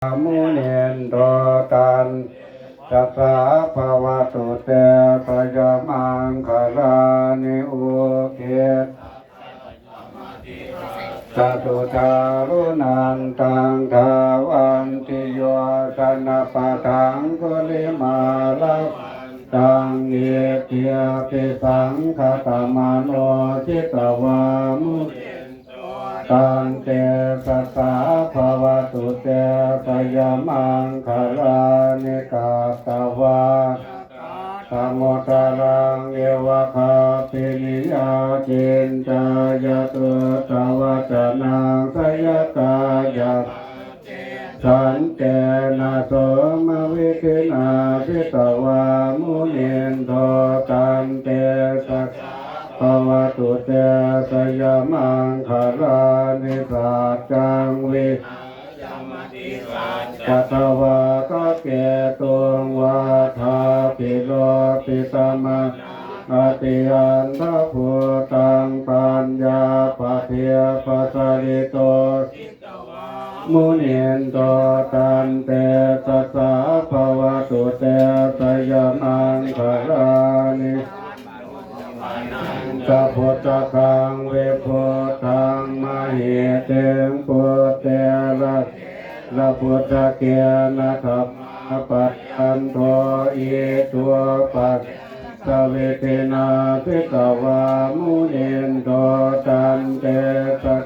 มุนีนโตตันตัสสะภะวะโตเตปะยะมังคลานิอุเกตสัตุตารุนันตังทาวันติโยชนะปะทังกุลิมาลังตังเยติยปิสังคตมโนจิตวามุตังเตสัสสะภะวะโตเตปะยะมังคลานิกาตวาธัมโมตารังเอวะคาปินิยาจินจายตุตวัจนังสยกายะสันเตนะโสมวิคินาทิตวามุนินโทตันเตสัสภะวะโตเตสยามังคลานิสัจจังวิปัทวะกะเกตุงวาทาปิโลปิตมะอาติยันทะภูตังปัญญาปะเทปัสสริโตมุนินโตตันเตสัสสะภะวะโตเตสยามังคลานิสัพพุทธคังเวพุทธังมหิเตงพุทเตระพุทธเกนะทัพปัจจันโทอิตัวปัสสเวเทนะภิกขวามุนินโตตันเตสัส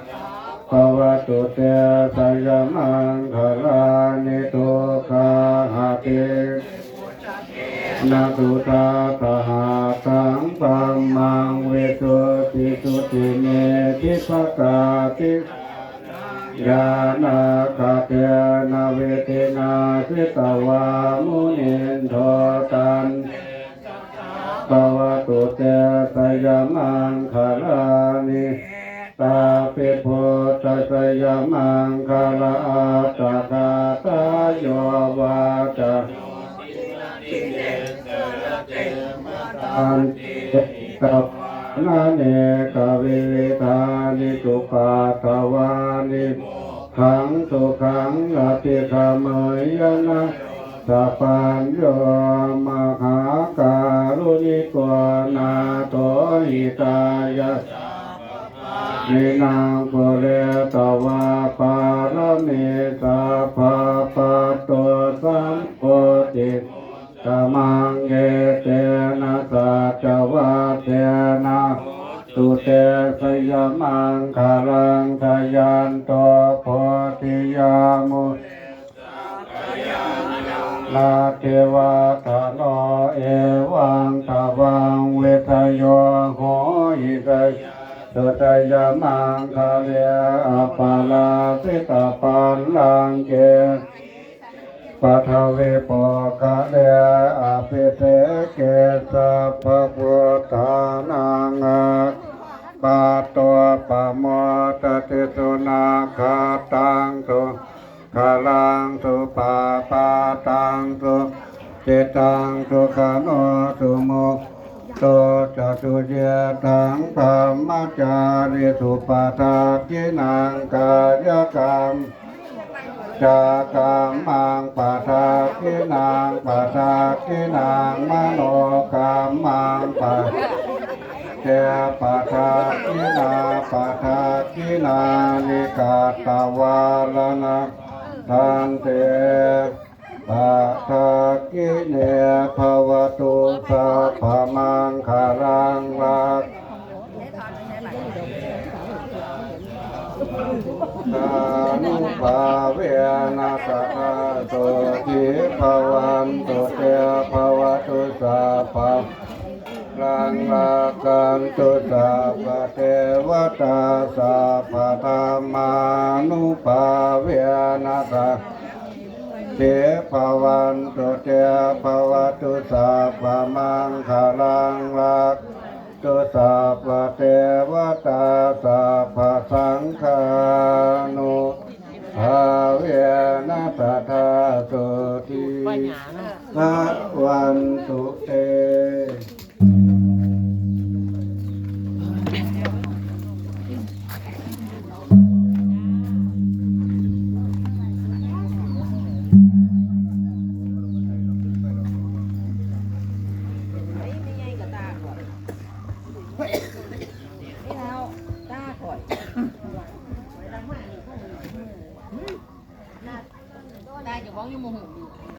ภะวะโตเตสยามังคลานิทุกขาหะตินาตุตาตหาสังปัมมังเวสุติสุติเมทิภกาติญาณคาเตนะเวเทนะสิตวามุนินโทตันภะวะโตเตสยามังคลานิตาปิโพตสยามังคลาตถาตาโยวาจาอันเตกับนาเนกวิธานิสุปาทวานิขังสุขังอภิธรรมยนะสัพพัญโยมหาการุณิโกนาโตหิตายะนินางปุเรตวาปารมิสัพพะปัตโตสัมโพธิตมังเยเตนะสัจวะเตนะตุเตสยามังคลังทยันโตโพธิยามุนาเทวะทะโนเอวังทวังเวทโยโหหิตสุตยามังคเลียอปาลาสิตาปัลลังเกปัทเวปกะเดอภิเสเกสัพพพุทธานังปัตโตปะโมตติสุนาคาตังสุขลังสุปาปาตังสุจิตังสุขโนสุโมโตจตุเจตังธรรมจาริสุปาทากินังกายกรรมจากัมมังปะทาคินังปะทาคินังมโนกรรมังปะเทปะทาคินาปะทาคินานิกาตวาลนะทันเตปะทาคิเนภวตุสัพพมังคลังรักนานุภาเวนะสัทธาโสทิภวันตุเตภวตุสัพพลังรักขันตุสัพพเทวตาสัพพธรรมานุภาเวนะสัทเทภวันตุเตภวตุสัพพมังคลังรักตุสัพพเทวตาสัพพสังฆานุภาเวนะสัทธาโสทิภวันตุเต ยังโมโหอยู่